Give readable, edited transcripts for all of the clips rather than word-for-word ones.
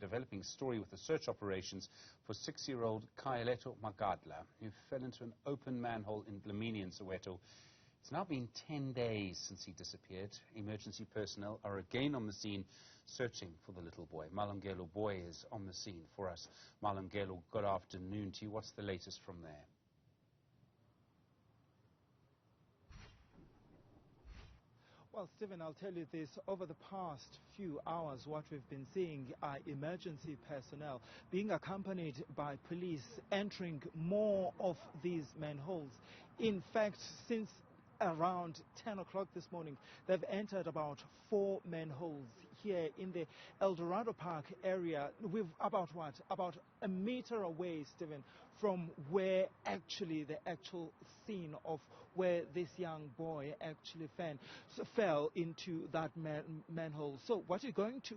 developing story with the search operations for 6-year-old Khayalethu Magadla, who fell into an open manhole in Dlamini in Soweto. It's now been 10 days since he disappeared. Emergency personnel are again on the scene searching for the little boy. Malungelo Booi is on the scene for us. Malungelo, good afternoon to you. What's the latest from there? Well, Stephen, I'll tell you this. Over the past few hours, what we've been seeing are emergency personnel being accompanied by police entering more of these manholes. In fact, since around 10 o'clock this morning, they've entered about 4 manholes here in the El Dorado Park area. We're about a meter away, Stephen, from where actually the actual scene of where this young boy actually fell into that manhole. So what you're going to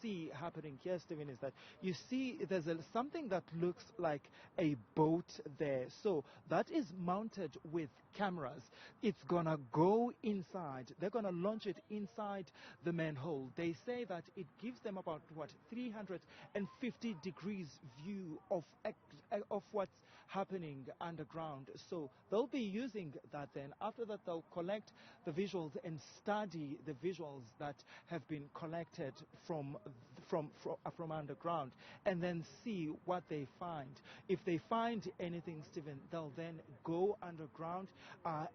see happening here, Stephen, is that you see there's something that looks like a boat there. So that is mounted with cameras. It's gonna go inside. They're gonna launch it inside the manhole. They say that it gives them about 350 degrees view of what's happening underground. So they'll be using that. Then after that, they'll collect the visuals and study the visuals that have been collected from underground, and then see what they find. If they find anything, Stephen, they'll then go underground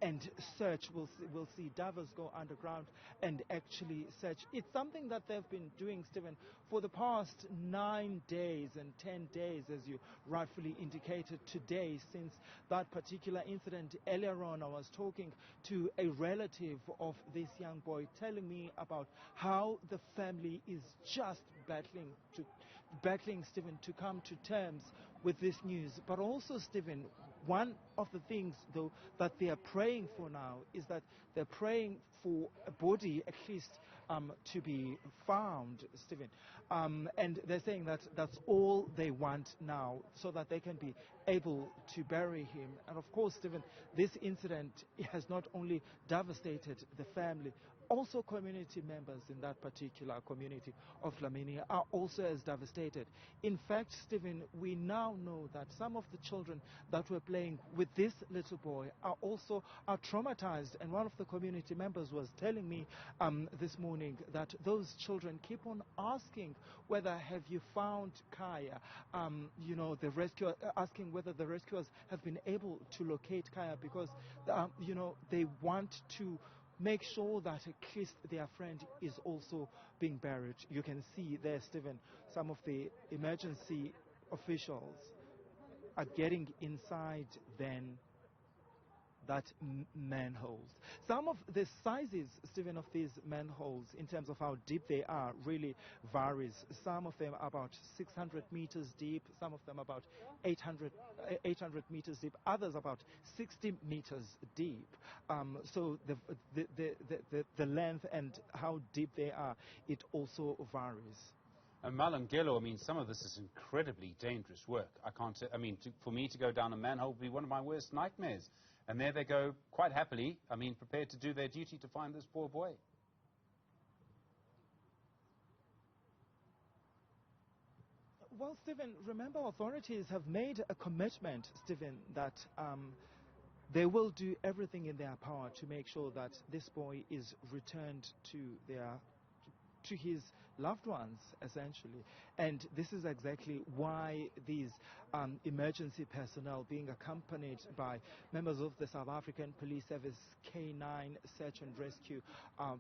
and search. We'll see divers go underground and actually search. It's something that they've been doing, Stephen, for the past 9 days and 10 days, as you rightfully indicated today, since that particular incident. Earlier on, I was talking to a relative of this young boy, telling me about how the family is just battling, Stephen, to come to terms with this news. But also, Stephen, one of the things, though, that they are praying for now is that they're praying for a body, at least, to be found, Stephen. And they're saying that that's all they want now, so that they can be able to bury him. And of course, Stephen, this incident has not only devastated the family, also community members in that particular community of Dlamini are also as devastated. In fact, Stephen, we now know that some of the children that were playing with this little boy are traumatized. And one of the community members was telling me this morning that those children keep on asking whether have you found Kaya, the rescuer, asking whether the rescuers have been able to locate Kaya, because they want to make sure that at least their friend is also being buried. You can see there, Stephen, some of the emergency officials are getting inside then that manholes. Some of the sizes, Stephen, of these manholes, in terms of how deep they are, really varies. Some of them are about 600 meters deep, some of them about 800 meters deep, others about 60 meters deep. So the length and how deep they are, it also varies. And Malungelo, some of this is incredibly dangerous work. For me to go down a manhole would be one of my worst nightmares. And there they go, quite happily, prepared to do their duty to find this poor boy. Well, Stephen, remember, authorities have made a commitment, Stephen, that they will do everything in their power to make sure that this boy is returned to his loved ones, essentially. And this is exactly why these emergency personnel, being accompanied by members of the South African Police Service K9 search and rescue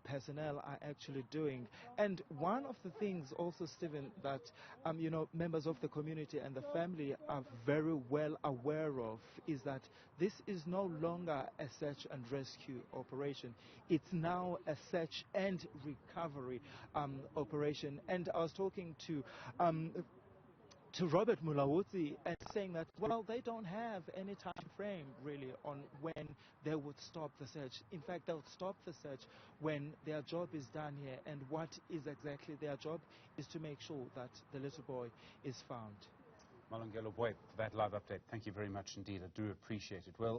personnel, are actually doing. And one of the things also, Stephen, that members of the community and the family are very well aware of is that this is no longer a search and rescue operation. It's now a search and recovery operation. And I was talking to Robert Mulawuzi and saying that, well, they don't have any time frame really on when they would stop the search. In fact, they'll stop the search when their job is done here. And what is exactly their job is to make sure that the little boy is found. Malungelo Booi, for that live update, thank you very much indeed. I do appreciate it. Well,